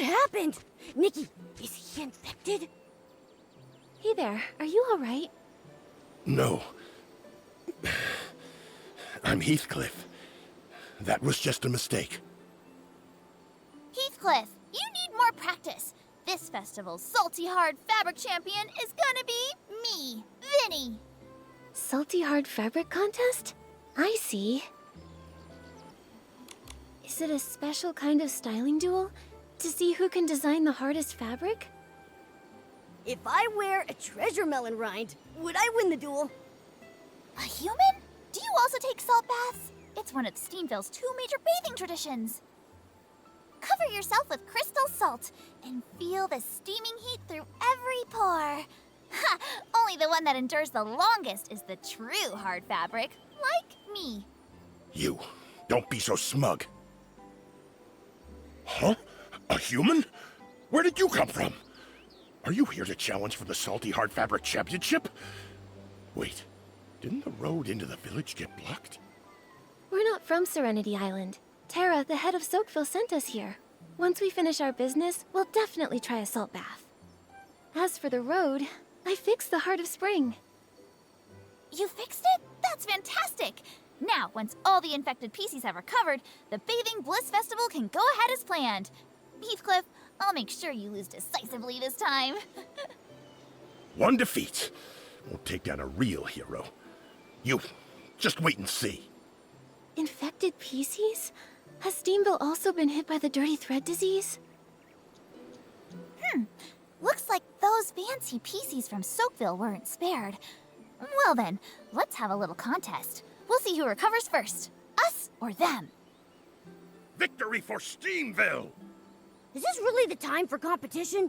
What happened? Nikki, is he infected? Hey there, are you alright? No. I'm Heathcliff. That was just a mistake. Heathcliff, you need more practice. This festival's salty hard fabric champion is gonna be me, Vinny. Salty hard fabric contest? I see. Is it a special kind of styling duel? To see who can design the hardest fabric? If I wear a treasure melon rind, would I win the duel? A human? Do you also take salt baths? It's one of Steamville's 2 major bathing traditions. Cover yourself with crystal salt and feel the steaming heat through every pore. Ha! Only the one that endures the longest is the true hard fabric, like me. You, don't be so smug. Huh? A human? Where did you come from? Are you here to challenge for the Salty Hard Fabric Championship? Wait, didn't the road into the village get blocked? We're not from Serenity Island. Tara, the head of Soakville, sent us here. Once we finish our business, we'll definitely try a salt bath. As for the road, I fixed the Heart of Spring. You fixed it? That's fantastic! Now, once all the infected PCs have recovered, the Bathing Bliss Festival can go ahead as planned. Heathcliff, I'll make sure you lose decisively this time. One defeat won't take down a real hero. You, just wait and see. Infected PCs? Has Steamville also been hit by the Dirty Thread disease? Looks like those fancy PCs from Soakville weren't spared. Well then, let's have a little contest. We'll see who recovers first, us or them. Victory for Steamville! Is this really the time for competition?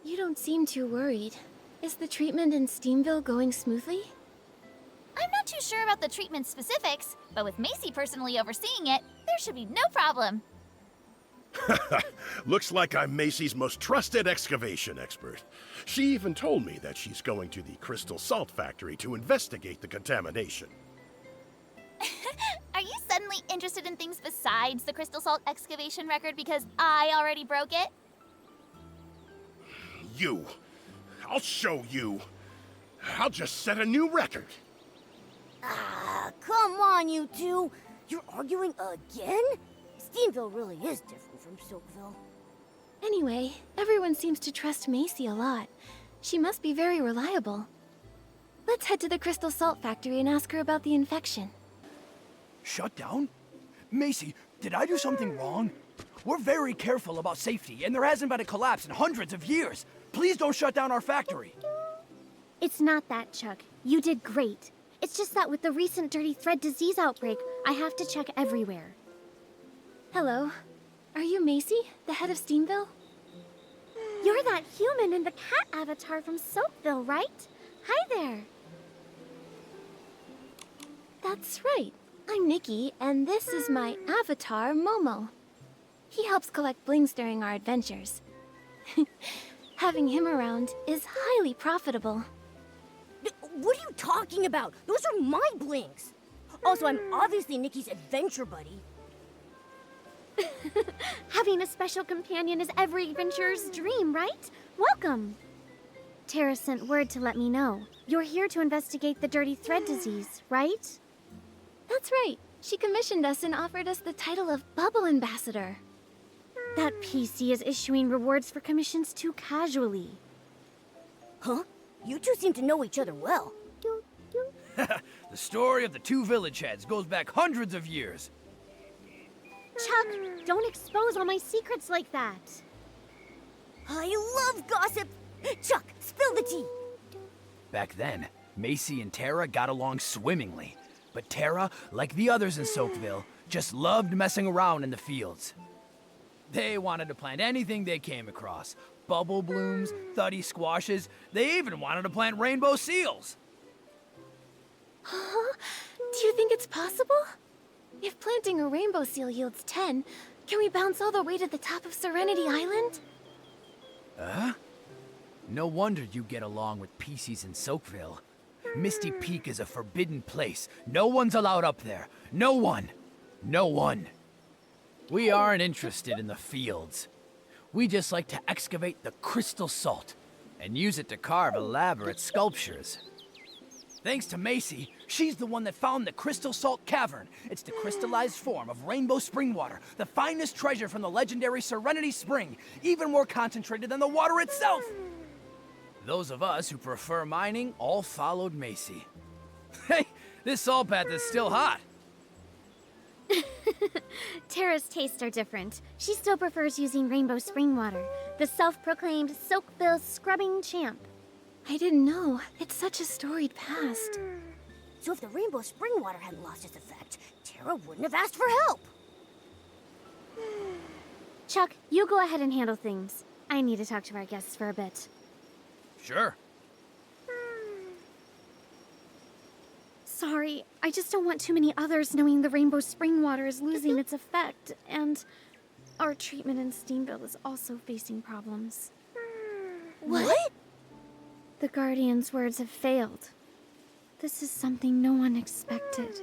You don't seem too worried. Is the treatment in Steamville going smoothly? I'm not too sure about the treatment specifics, but with Macy personally overseeing it, there should be no problem. Looks like I'm Macy's most trusted excavation expert. She even told me that she's going to the Crystal Salt Factory to investigate the contamination. Are you suddenly interested in things besides the crystal salt excavation record because I already broke it? You. I'll show you. I'll just set a new record. Ah, come on, you two. You're arguing again? Steamville really is different from Soakville. Anyway, everyone seems to trust Macy a lot. She must be very reliable. Let's head to the Crystal Salt Factory and ask her about the infection. Shut down? Macy, did I do something wrong? We're very careful about safety, and there hasn't been a collapse in hundreds of years. Please don't shut down our factory. It's not that, Chuck. You did great. It's just that with the recent Dirty Thread disease outbreak, I have to check everywhere. Hello. Are you Macy, the head of Steamville? You're that human in the cat avatar from Soakville, right? Hi there. That's right. I'm Nikki, and this is my avatar, Momo. He helps collect blings during our adventures. Having him around is highly profitable. What are you talking about? Those are my blings. Also, I'm obviously Nikki's adventure buddy. Having a special companion is every adventurer's dream, right? Welcome. Tara sent word to let me know. You're here to investigate the Dirty Thread disease, right? That's right. She commissioned us and offered us the title of Bubble Ambassador. That PC is issuing rewards for commissions too casually. Huh? You two seem to know each other well. The story of the 2 village heads goes back hundreds of years. Chuck, don't expose all my secrets like that. I love gossip! Chuck, spill the tea! Back then, Macy and Tara got along swimmingly. But Tara, like the others in Soakville, just loved messing around in the fields. They wanted to plant anything they came across. Bubble blooms, thuddy squashes, they even wanted to plant rainbow seals. Huh? Do you think it's possible? If planting a rainbow seal yields 10, can we bounce all the way to the top of Serenity Island? No wonder you get along with PCs in Soakville. Misty Peak is a forbidden place. No one's allowed up there. No one. No one. We aren't interested in the fields. We just like to excavate the crystal salt and use it to carve elaborate sculptures. Thanks to Macy, she's the one that found the Crystal Salt Cavern. It's the crystallized form of rainbow spring water, the finest treasure from the legendary Serenity Spring, even more concentrated than the water itself. Those of us who prefer mining all followed Macy. Hey, this salt bath is still hot. Tara's tastes are different. She still prefers using rainbow spring water, the self-proclaimed Soakville scrubbing champ. I didn't know. It's such a storied past. So if the rainbow spring water hadn't lost its effect, Tara wouldn't have asked for help. Chuck, you go ahead and handle things. I need to talk to our guests for a bit. Sure. Sorry, I just don't want too many others knowing the rainbow spring water is losing its effect, and our treatment in Steamville is also facing problems. What? The Guardian's words have failed. This is something no one expected.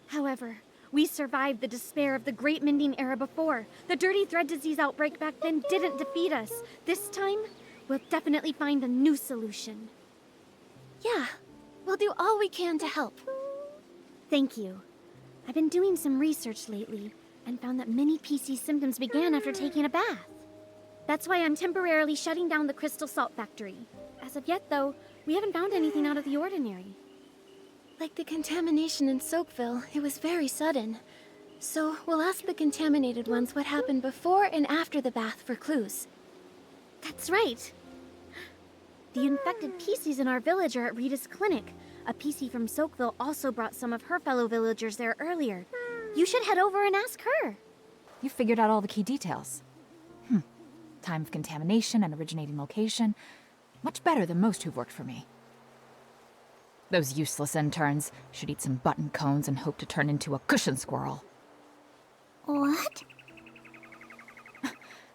However, we survived the despair of the Great Mending Era before. The Dirty Thread Disease outbreak back then didn't defeat us. This time, we'll definitely find a new solution. Yeah, we'll do all we can to help. Thank you. I've been doing some research lately and found that many PC symptoms began after taking a bath. That's why I'm temporarily shutting down the Crystal Salt Factory. As of yet, though, we haven't found anything out of the ordinary. Like the contamination in Soakville, it was very sudden. So we'll ask the contaminated ones what happened before and after the bath for clues. That's right. The infected PCs in our village are at Rita's clinic. A PC from Soakville also brought some of her fellow villagers there earlier. You should head over and ask her. You figured out all the key details. Time of contamination and originating location. Much better than most who've worked for me. Those useless interns should eat some button cones and hope to turn into a cushion squirrel. What?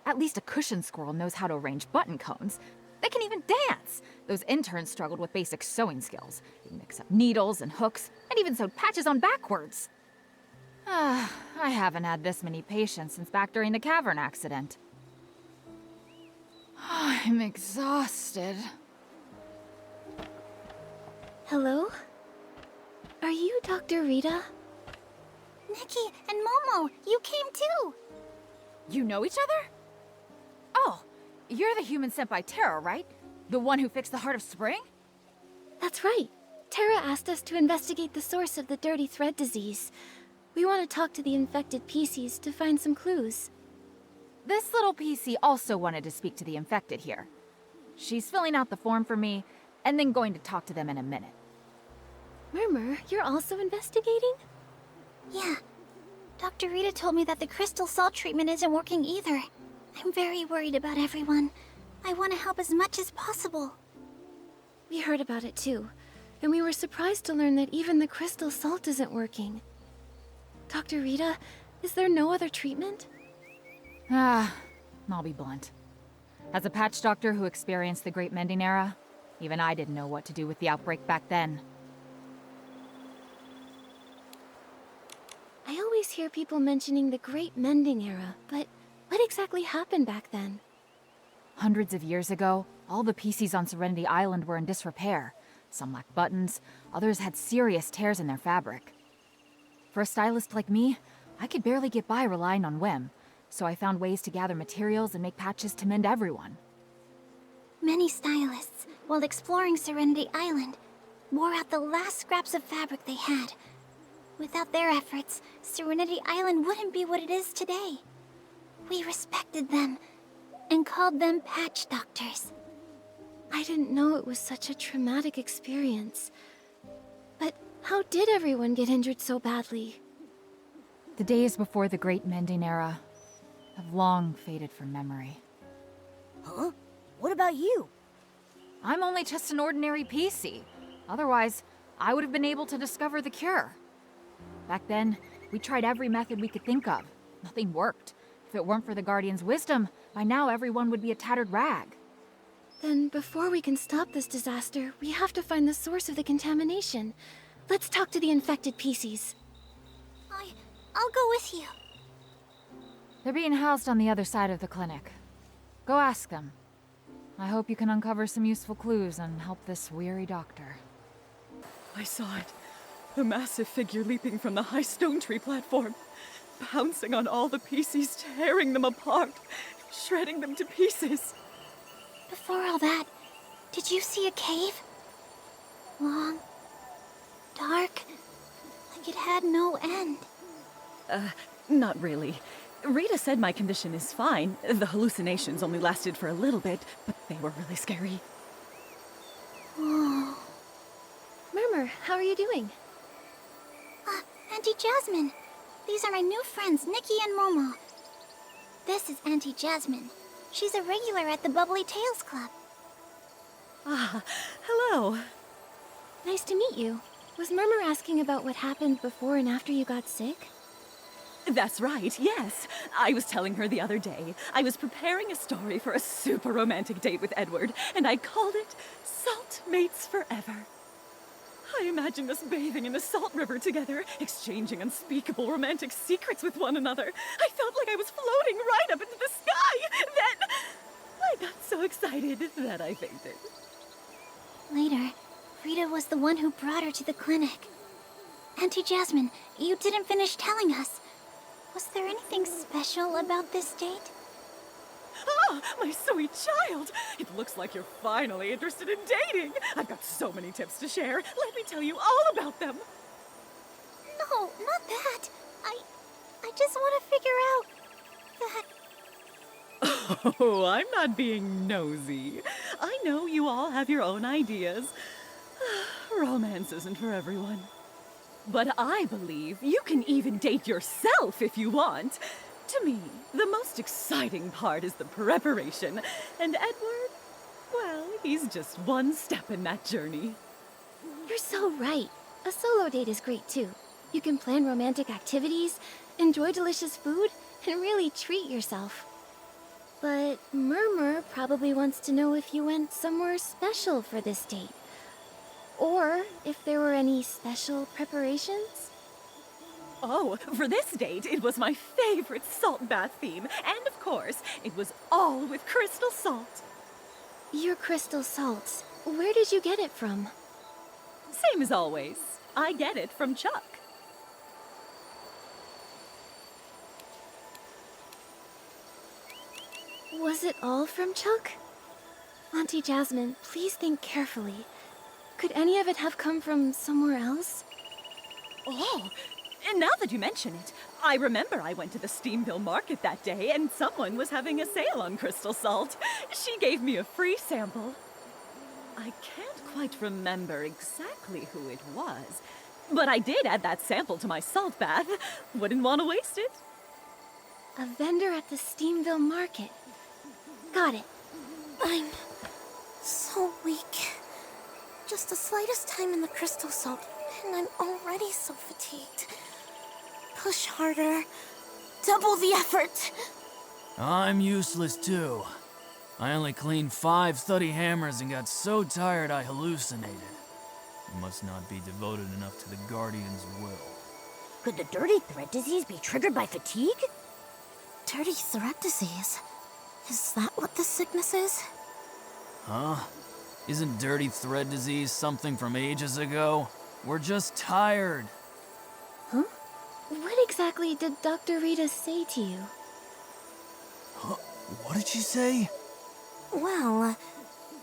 At least a cushion squirrel knows how to arrange button cones. They can even dance! Those interns struggled with basic sewing skills. They mix up needles and hooks, and even sewed patches on backwards. I haven't had this many patients since back during the cavern accident. I'm exhausted. Hello? Are you Dr. Rita? Nikki and Momo, you came too! You know each other? Oh, you're the human sent by Tara, right? The one who fixed the Heart of Spring? That's right. Tara asked us to investigate the source of the Dirty Thread Disease. We want to talk to the infected PCs to find some clues. This little PC also wanted to speak to the infected here. She's filling out the form for me, and then going to talk to them in a minute. Murmur, you're also investigating? Yeah. Dr. Rita told me that the crystal salt treatment isn't working either. I'm very worried about everyone. I want to help as much as possible. We heard about it too, and we were surprised to learn that even the crystal salt isn't working. Dr. Rita, is there no other treatment? I'll be blunt. As a patch doctor who experienced the Great Mending Era, even I didn't know what to do with the outbreak back then. I always hear people mentioning the Great Mending Era, but what exactly happened back then? Hundreds of years ago, all the PCs on Serenity Island were in disrepair. Some lacked buttons, others had serious tears in their fabric. For a stylist like me, I could barely get by relying on whim, so I found ways to gather materials and make patches to mend everyone. Many stylists, while exploring Serenity Island, wore out the last scraps of fabric they had. Without their efforts, Serenity Island wouldn't be what it is today. We respected them and called them patch doctors. I didn't know it was such a traumatic experience. But how did everyone get injured so badly? The days before the Great Mending Era have long faded from memory. Huh? What about you? I'm only just an ordinary PC. Otherwise, I would have been able to discover the cure. Back then, we tried every method we could think of. Nothing worked. If it weren't for the Guardian's wisdom, by now everyone would be a tattered rag. Then, before we can stop this disaster, we have to find the source of the contamination. Let's talk to the infected PCs. I'll go with you. They're being housed on the other side of the clinic. Go ask them. I hope you can uncover some useful clues and help this weary doctor. I saw it. The massive figure leaping from the high stone tree platform, pouncing on all the PCs, tearing them apart, shredding them to pieces. Before all that, did you see a cave? Long, dark, like it had no end. Not really. Rita said my condition is fine. The hallucinations only lasted for a little bit, but they were really scary. Oh. Murmur, how are you doing? Auntie Jasmine. These are my new friends, Nikki and Momo. This is Auntie Jasmine. She's a regular at the Bubbly Tales Club. Ah, hello. Nice to meet you. Was Murmur asking about what happened before and after you got sick? That's right, yes. I was telling her the other day I was preparing a story for a super romantic date with Edward, and I called it Salt Mates Forever. I imagined us bathing in the salt river together, exchanging unspeakable romantic secrets with one another. I felt like I was floating right up into the sky. Then I got so excited that I fainted. Later, Rita was the one who brought her to the clinic. Auntie Jasmine, you didn't finish telling us. Was there anything special about this date? Ah, my sweet child! It looks like you're finally interested in dating. I've got so many tips to share. Let me tell you all about them. No, not that. I just want to figure out that... Oh, I'm not being nosy. I know you all have your own ideas. Romance isn't for everyone. But I believe you can even date yourself if you want. To me, the most exciting part is the preparation. And Edward, well, he's just one step in that journey. You're so right. A solo date is great too. You can plan romantic activities, enjoy delicious food, and really treat yourself. But Murmur probably wants to know if you went somewhere special for this date. Or if there were any special preparations? Oh, for this date, it was my favorite salt bath theme. And of course, it was all with crystal salt. Your crystal salts. Where did you get it from? Same as always. I get it from Chuck. Was it all from Chuck? Auntie Jasmine, please think carefully. Could any of it have come from somewhere else? Oh, and now that you mention it, I remember I went to the Steamville market that day and someone was having a sale on crystal salt. She gave me a free sample. I can't quite remember exactly who it was, but I did add that sample to my salt bath. Wouldn't want to waste it. A vendor at the Steamville market. Got it. I'm so weak. Just the slightest time in the crystal salt, and I'm already so fatigued. Push harder. Double the effort. I'm useless too. I only cleaned 5 study hammers and got so tired I hallucinated. I must not be devoted enough to the Guardian's will. Could the dirty thread disease be triggered by fatigue? Dirty thread disease? Is that what this sickness is? Huh? Isn't dirty thread disease something from ages ago? We're just tired. Huh? What exactly did Dr. Rita say to you? Huh? What did she say? Well,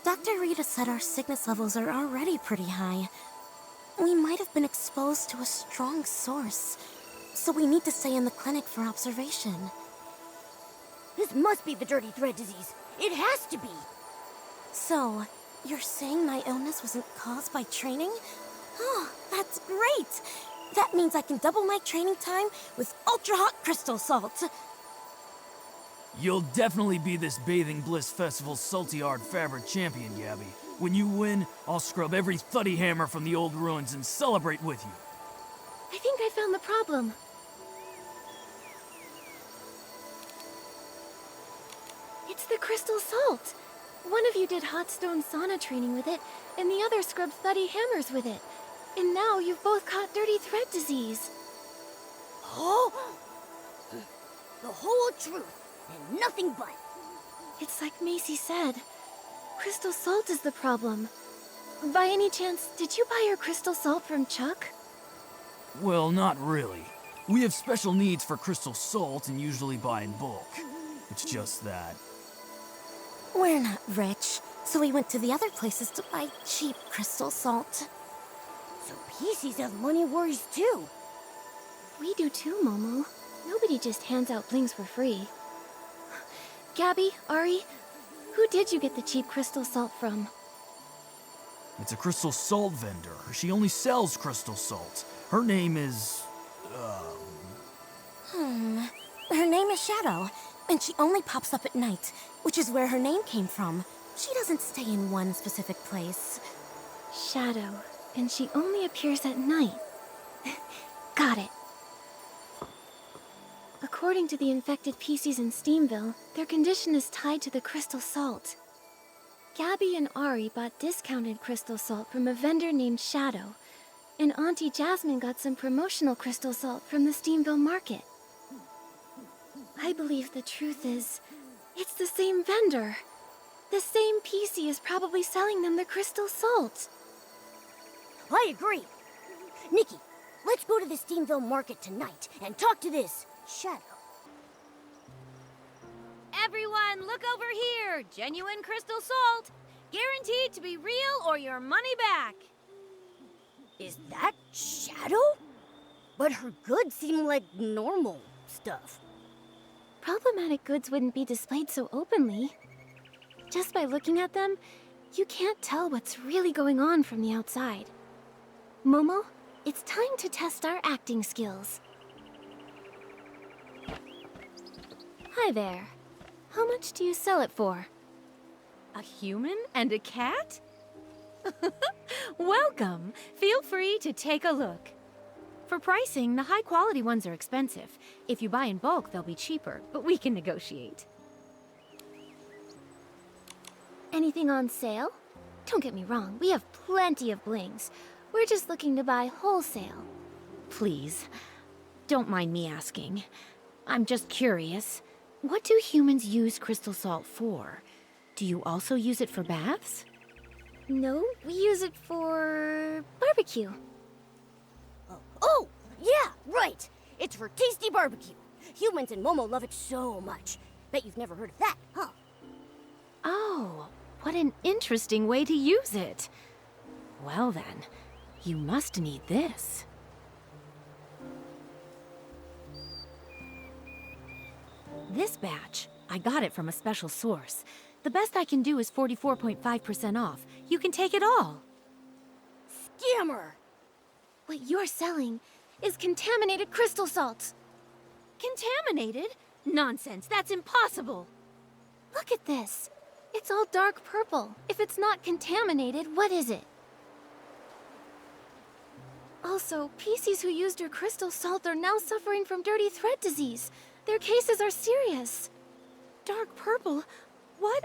Dr. Rita said our sickness levels are already pretty high. We might have been exposed to a strong source, so we need to stay in the clinic for observation. This must be the dirty thread disease. It has to be. So, you're saying my illness wasn't caused by training? Oh, that's great! That means I can double my training time with ultra-hot crystal salt. You'll definitely be this Bathing Bliss Festival's Salty Art Fabric champion, Gabby. When you win, I'll scrub every thuddy hammer from the old ruins and celebrate with you. I think I found the problem. It's the crystal salt. One of you did hot stone sauna training with it, and the other scrubbed thuddy hammers with it. And now you've both caught dirty thread disease. Oh! The whole truth, and nothing but. It's like Macy said. Crystal salt is the problem. By any chance, did you buy your crystal salt from Chuck? Well, not really. We have special needs for crystal salt and usually buy in bulk. It's just that. We're not rich, so we went to the other places to buy cheap crystal salt. So PCs have money worries too. We do too, Momo. Nobody just hands out blings for free. Gabby, Ari, who did you get the cheap crystal salt from? It's a crystal salt vendor. She only sells crystal salt. Her name is... Her name is Shadow, and she only pops up at night, which is where her name came from. She doesn't stay in one specific place. Shadow, and she only appears at night. Got it. According to the infected PCs in Steamville, their condition is tied to the crystal salt. Gabby and Ari bought discounted crystal salt from a vendor named Shadow, and Auntie Jasmine got some promotional crystal salt from the Steamville market. I believe the truth is, it's the same vendor. The same PC is probably selling them the crystal salt. I agree. Nikki, let's go to the Steamville market tonight and talk to this Shadow. Everyone, look over here! Genuine crystal salt! Guaranteed to be real or your money back! Is that Shadow? But her goods seem like normal stuff. Problematic goods wouldn't be displayed so openly. Just by looking at them, you can't tell what's really going on from the outside. Momo, it's time to test our acting skills. Hi there. How much do you sell it for? A human and a cat? Welcome! Feel free to take a look. For pricing, the high-quality ones are expensive. If you buy in bulk, they'll be cheaper, but we can negotiate. Anything on sale? Don't get me wrong, we have plenty of blings. We're just looking to buy wholesale. Please, don't mind me asking. I'm just curious. What do humans use crystal salt for? Do you also use it for baths? No, we use it for barbecue. Oh, yeah, right. It's for tasty barbecue. Humans and Momo love it so much. Bet you've never heard of that, huh? Oh, what an interesting way to use it. Well then, you must need this. This batch, I got it from a special source. The best I can do is 44.5% off. You can take it all. Scammer! What you're selling is contaminated crystal salt. Contaminated? Nonsense, that's impossible! Look at this. It's all dark purple. If it's not contaminated, what is it? Also, PCs who used your crystal salt are now suffering from dirty thread disease. Their cases are serious. Dark purple? What?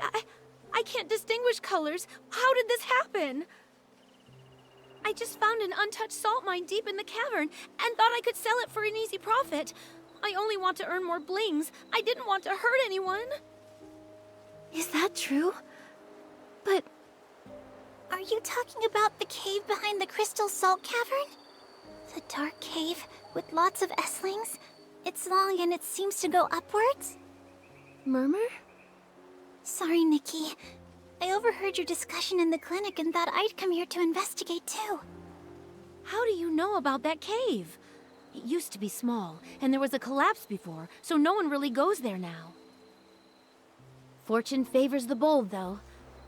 I can't distinguish colors. How did this happen? I just found an untouched salt mine deep in the cavern and thought I could sell it for an easy profit. I only want to earn more blings. I didn't want to hurt anyone. Is that true? But... Are you talking about the cave behind the crystal salt cavern? The dark cave with lots of S-lings? It's long and it seems to go upwards? Murmur? Sorry, Nikki. I overheard your discussion in the clinic and thought I'd come here to investigate too. How do you know about that cave? It used to be small, and there was a collapse before, so no one really goes there now. Fortune favors the bold, though.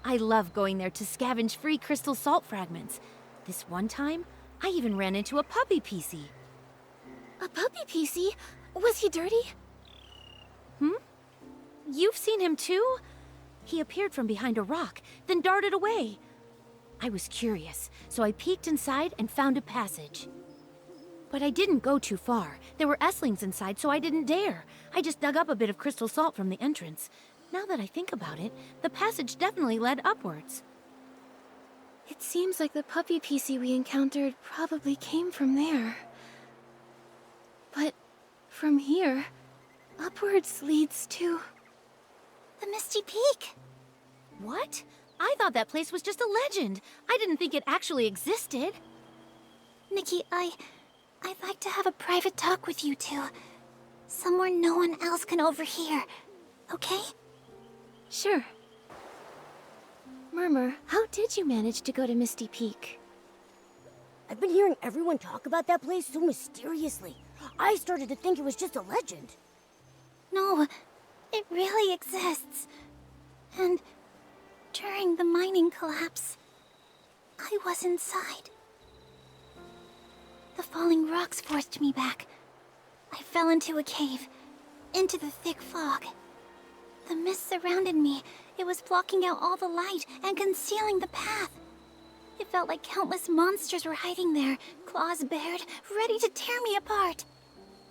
I love going there to scavenge free crystal salt fragments. This one time, I even ran into a puppy PC. A puppy PC? Was he dirty? You've seen him too? He appeared from behind a rock, then darted away. I was curious, so I peeked inside and found a passage. But I didn't go too far. There were S-lings inside, so I didn't dare. I just dug up a bit of crystal salt from the entrance. Now that I think about it, the passage definitely led upwards. It seems like the puppy PC we encountered probably came from there. But from here, upwards leads to... The Misty Peak. What? I thought that place was just a legend. I didn't think it actually existed. Nikki, I'd like to have a private talk with you two. Somewhere no one else can overhear. Okay? Sure. Murmur, how did you manage to go to Misty Peak? I've been hearing everyone talk about that place so mysteriously. I started to think it was just a legend. No, it really exists. And during the mining collapse, I was inside. The falling rocks forced me back. I fell into a cave, into the thick fog. The mist surrounded me. It was blocking out all the light and concealing the path. It felt like countless monsters were hiding there, claws bared, ready to tear me apart.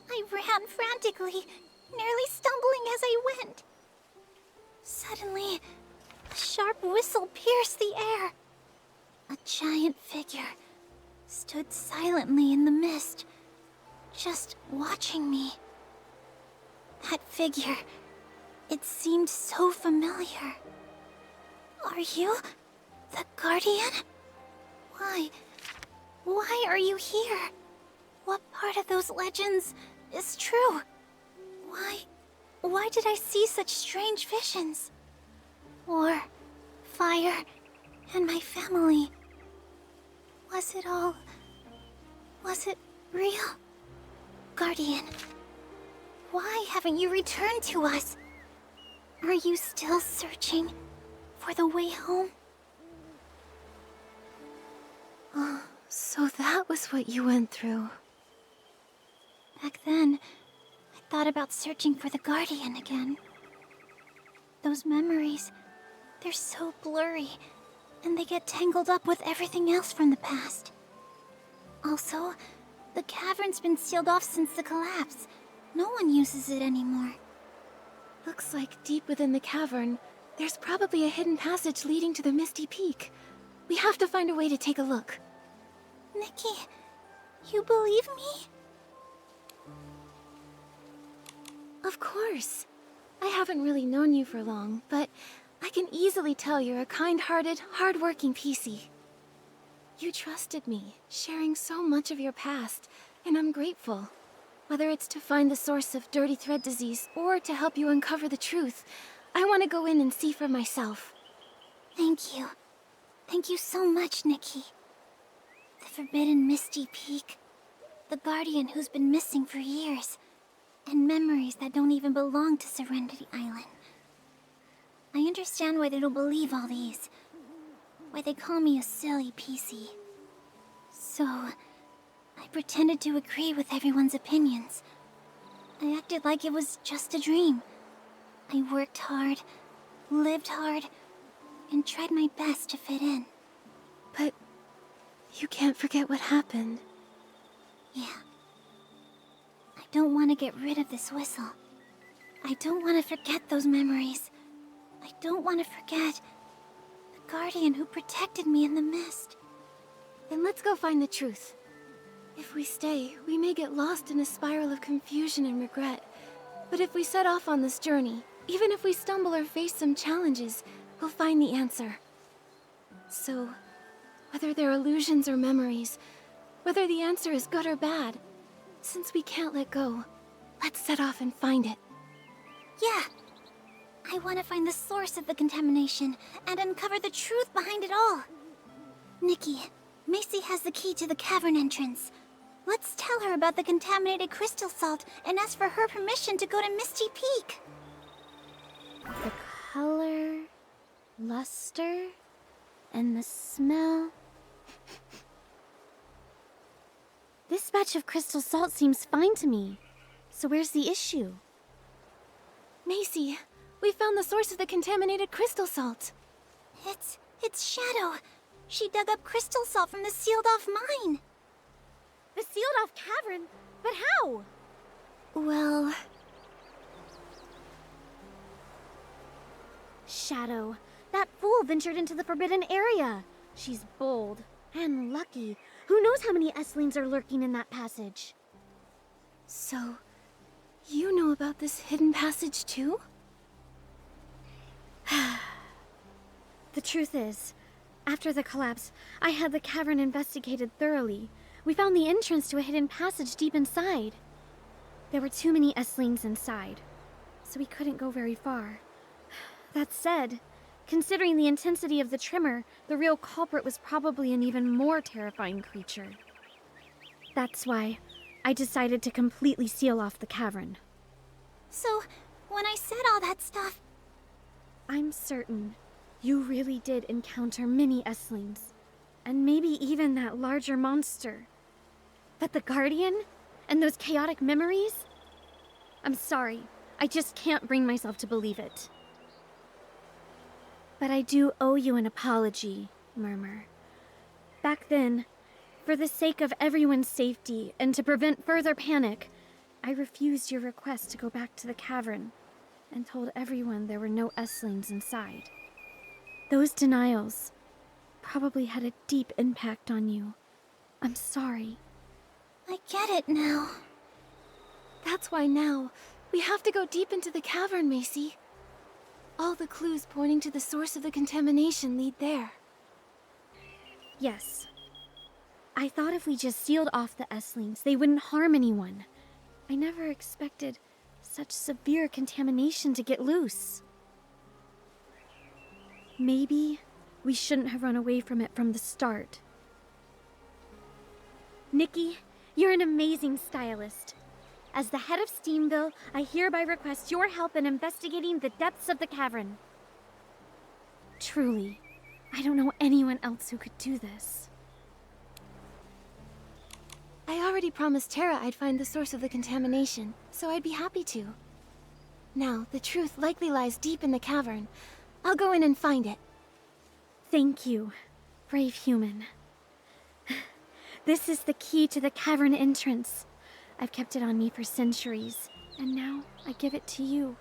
I ran frantically, nearly stumbling as I went. Suddenly, a sharp whistle pierced the air. A giant figure stood silently in the mist, just watching me. That figure, it seemed so familiar. Are you the Guardian? Why are you here? What part of those legends is true? Why did I see such strange visions? War, fire, and my family. Was it real? Guardian, why haven't you returned to us? Are you still searching for the way home? Oh, so that was what you went through. Back then, I thought about searching for the Guardian again. Those memories, they're so blurry, and they get tangled up with everything else from the past. Also, the cavern's been sealed off since the collapse. No one uses it anymore. Looks like deep within the cavern, there's probably a hidden passage leading to the Misty Peak. We have to find a way to take a look. Nikki, you believe me? Of course. I haven't really known you for long, but I can easily tell you're a kind-hearted, hard-working PC. You trusted me, sharing so much of your past, and I'm grateful. Whether it's to find the source of dirty thread disease or to help you uncover the truth, I want to go in and see for myself. Thank you. Thank you so much, Nikki. The forbidden Misty Peak. The Guardian who's been missing for years. And memories that don't even belong to Serenity Island. I understand why they don't believe all these. Why they call me a silly PC. So, I pretended to agree with everyone's opinions. I acted like it was just a dream. I worked hard, lived hard, and tried my best to fit in. But you can't forget what happened. Yeah. I don't want to get rid of this whistle. I don't want to forget those memories. I don't want to forget the Guardian who protected me in the mist. Then let's go find the truth. If we stay, we may get lost in a spiral of confusion and regret. But if we set off on this journey, even if we stumble or face some challenges, we'll find the answer. So, whether they're illusions or memories, whether the answer is good or bad, since we can't let go, let's set off and find it. Yeah. I want to find the source of the contamination and uncover the truth behind it all. Nikki, Macy has the key to the cavern entrance. Let's tell her about the contaminated crystal salt and ask for her permission to go to Misty Peak. The color, luster, and the smell. This batch of crystal salt seems fine to me. So where's the issue? Macy, we found the source of the contaminated crystal salt. It's Shadow. She dug up crystal salt from the sealed-off mine. The sealed-off cavern? But how? Well... Shadow. That fool ventured into the forbidden area. She's bold and lucky. Who knows how many Esslings are lurking in that passage? So, you know about this hidden passage too? The truth is, after the collapse, I had the cavern investigated thoroughly. We found the entrance to a hidden passage deep inside. There were too many Esslings inside, so we couldn't go very far. That said, considering the intensity of the tremor, the real culprit was probably an even more terrifying creature. That's why I decided to completely seal off the cavern. So, when I said all that stuff, I'm certain you really did encounter many Esslings, and maybe even that larger monster. But the Guardian? And those chaotic memories? I'm sorry, I just can't bring myself to believe it. But I do owe you an apology, Murmur. Back then, for the sake of everyone's safety and to prevent further panic, I refused your request to go back to the cavern and told everyone there were no Esslings inside. Those denials probably had a deep impact on you. I'm sorry. I get it now. That's why now we have to go deep into the cavern, Macy. All the clues pointing to the source of the contamination lead there. Yes. I thought if we just sealed off the Esslings, they wouldn't harm anyone. I never expected such severe contamination to get loose. Maybe we shouldn't have run away from it from the start. Nikki, you're an amazing stylist. As the head of Steamville, I hereby request your help in investigating the depths of the cavern. Truly, I don't know anyone else who could do this. I already promised Tara I'd find the source of the contamination, so I'd be happy to. Now, the truth likely lies deep in the cavern. I'll go in and find it. Thank you, brave human. This is the key to the cavern entrance. I've kept it on me for centuries, and now I give it to you.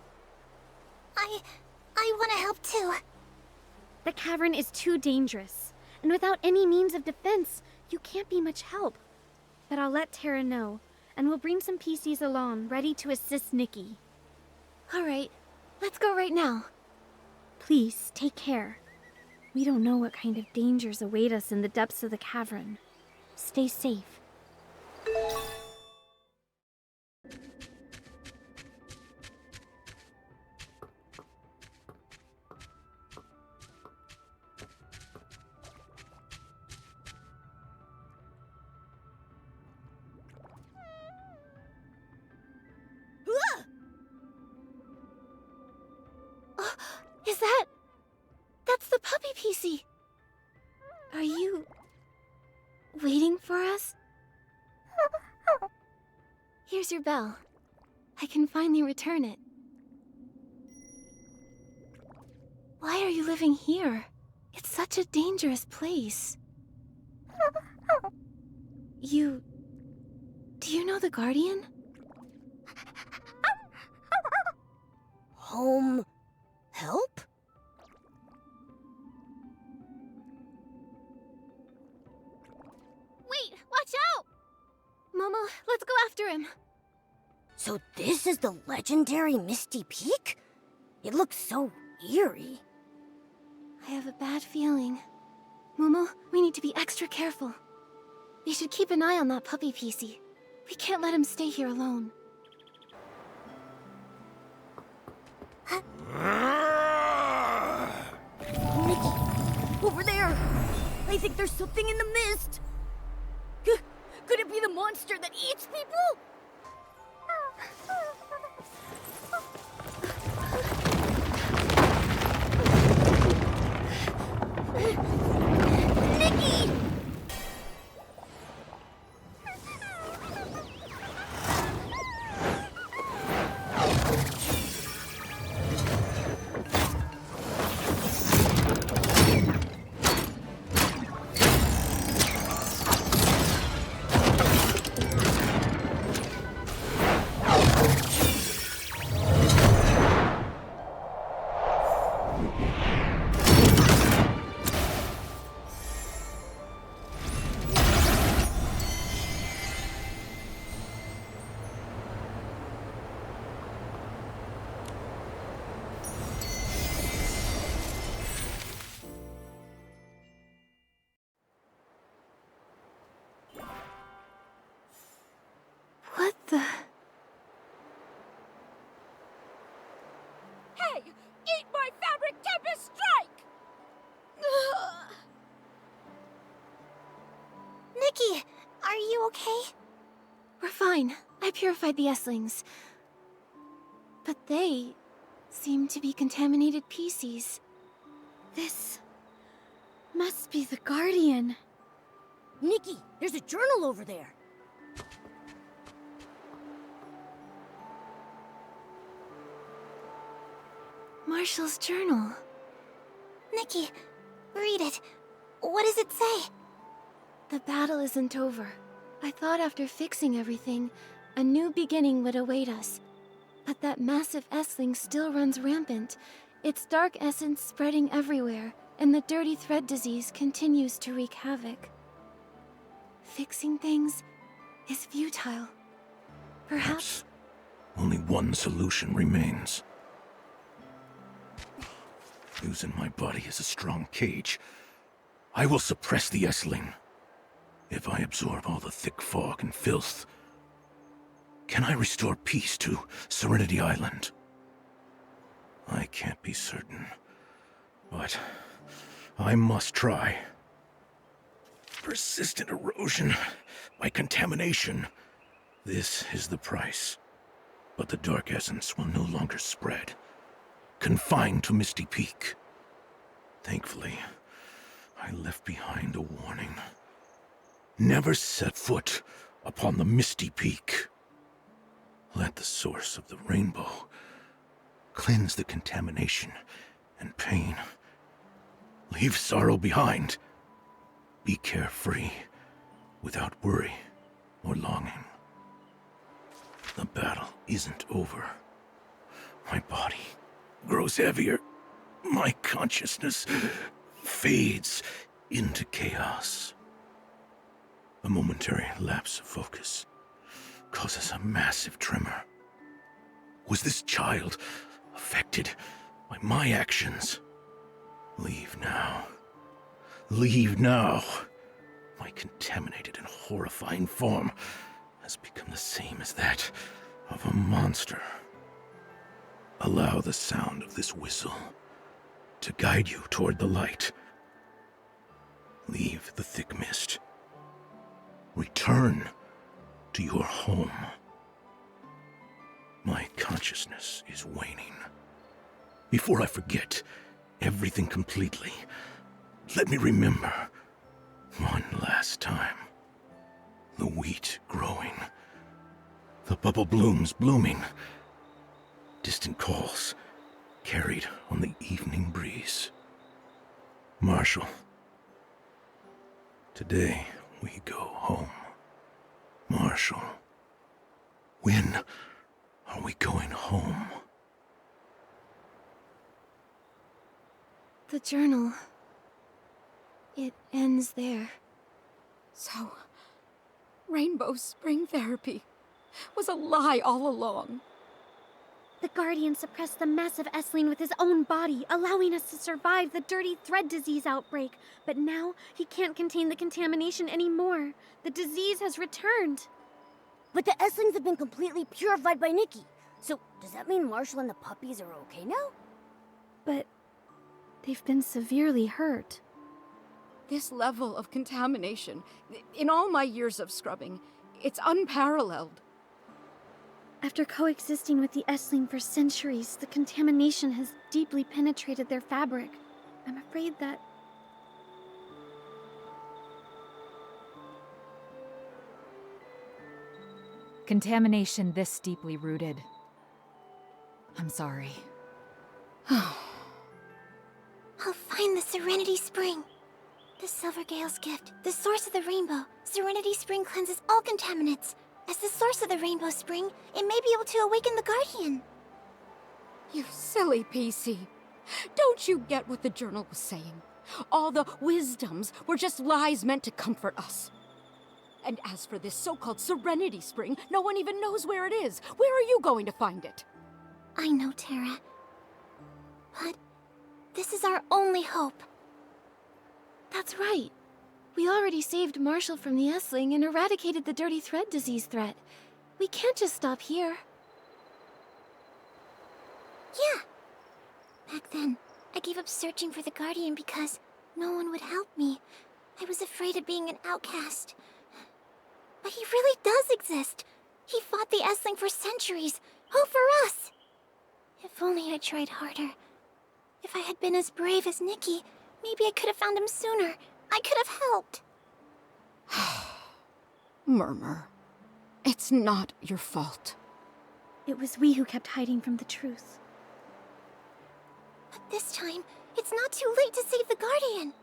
I want to help too. The cavern is too dangerous, and without any means of defense, you can't be much help. But I'll let Tara know, and we'll bring some PCs along, ready to assist Nikki. All right, let's go right now. Please, take care. We don't know what kind of dangers await us in the depths of the cavern. Stay safe. Is that... That's the puppy PC. Are you... waiting for us? Here's your bell. I can finally return it. Why are you living here? It's such a dangerous place. Do you know the Guardian? Home help? Wait, watch out! Momo, let's go after him. So this is the legendary Misty Peak? It looks so eerie. I have a bad feeling. Momo, we need to be extra careful. We should keep an eye on that puppy PC. We can't let him stay here alone. Nikki, over there! I think there's something in the mist! Could it be the monster that eats people? Nikki! Nikki, are you okay? We're fine. I purified the Esslings. But they seem to be contaminated PCs. This must be the Guardian. Nikki, there's a journal over there. Marshall's journal. Nikki, read it. What does it say? The battle isn't over. I thought after fixing everything, a new beginning would await us. But that massive Essling still runs rampant, its dark essence spreading everywhere, and the dirty thread disease continues to wreak havoc. Fixing things is futile. Perhaps only one solution remains. Using my body as a strong cage, I will suppress the Essling. If I absorb all the thick fog and filth, can I restore peace to Serenity Island? I can't be certain, but I must try. Persistent erosion by contamination. This is the price. But the dark essence will no longer spread, confined to Misty Peak. Thankfully, I left behind a warning. Never set foot upon the Misty Peak. Let the source of the rainbow cleanse the contamination and pain. Leave sorrow behind. Be carefree, without worry or longing. The battle isn't over. My body grows heavier. My consciousness fades into chaos. A momentary lapse of focus causes a massive tremor. Was this child affected by my actions? Leave now. Leave now. My contaminated and horrifying form has become the same as that of a monster. Allow the sound of this whistle to guide you toward the light. Leave the thick mist. Return to your home. My consciousness is waning. Before I forget everything completely, let me remember one last time. The wheat growing. The bubble blooms blooming. Distant calls carried on the evening breeze. Marshall, today we go home. Marshall, when are we going home? the journal. It ends there. So, Rainbow Spring Therapy was a lie all along. The Guardian suppressed the massive Essling with his own body, allowing us to survive the dirty thread disease outbreak. But now, he can't contain the contamination anymore. The disease has returned. But the Esslings have been completely purified by Nikki. So, does that mean Marshall and the puppies are okay now? But they've been severely hurt. This level of contamination, in all my years of scrubbing, it's unparalleled. After coexisting with the Essling for centuries, the contamination has deeply penetrated their fabric. I'm afraid that... Contamination this deeply rooted. I'm sorry. I'll find the Serenity Spring. The Silvergale's gift, the source of the rainbow. Serenity Spring cleanses all contaminants. As the source of the Rainbow Spring, it may be able to awaken the Guardian. You silly PC. Don't you get what the journal was saying? All the wisdoms were just lies meant to comfort us. And as for this so-called Serenity Spring, no one even knows where it is. Where are you going to find it? I know, Terra. But this is our only hope. That's right. We already saved Marshall from the Essling and eradicated the dirty thread disease threat. We can't just stop here. Yeah. Back then, I gave up searching for the Guardian because no one would help me. I was afraid of being an outcast. But he really does exist. He fought the Essling for centuries, all for us. If only I tried harder. If I had been as brave as Nikki, maybe I could have found him sooner. I could have helped. Murmur. It's not your fault. It was we who kept hiding from the truth. But this time, it's not too late to save the Guardian.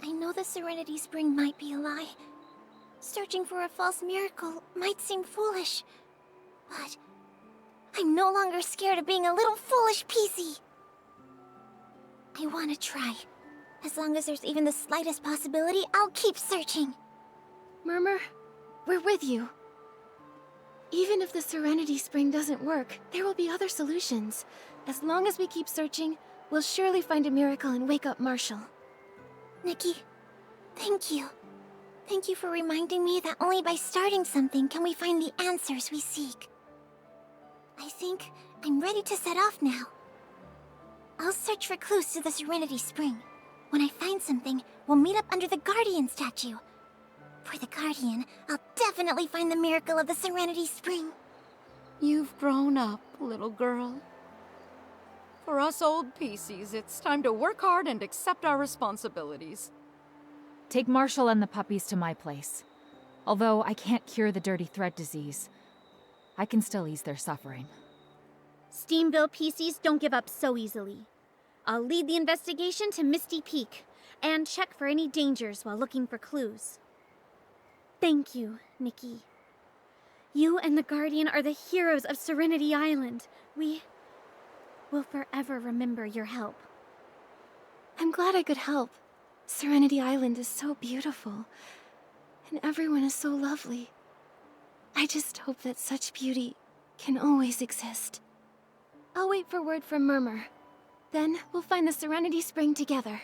I know the Serenity Spring might be a lie. Searching for a false miracle might seem foolish. But I'm no longer scared of being a little foolish PC. I want to try. As long as there's even the slightest possibility, I'll keep searching. Murmur, we're with you. Even if the Serenity Spring doesn't work, there will be other solutions. As long as we keep searching, we'll surely find a miracle and wake up Marshall. Nikki, thank you. Thank you for reminding me that only by starting something can we find the answers we seek. I think I'm ready to set off now. I'll search for clues to the Serenity Spring. When I find something, we'll meet up under the Guardian statue. For the Guardian, I'll definitely find the miracle of the Serenity Spring. You've grown up, little girl. For us old PCs, it's time to work hard and accept our responsibilities. Take Marshall and the puppies to my place. Although I can't cure the dirty thread disease, I can still ease their suffering. Steamville PCs don't give up so easily. I'll lead the investigation to Misty Peak and check for any dangers while looking for clues. Thank you, Nikki. You and the Guardian are the heroes of Serenity Island. We will forever remember your help. I'm glad I could help. Serenity Island is so beautiful, and everyone is so lovely. I just hope that such beauty can always exist. I'll wait for word from Murmur. Then we'll find the Serenity Spring together.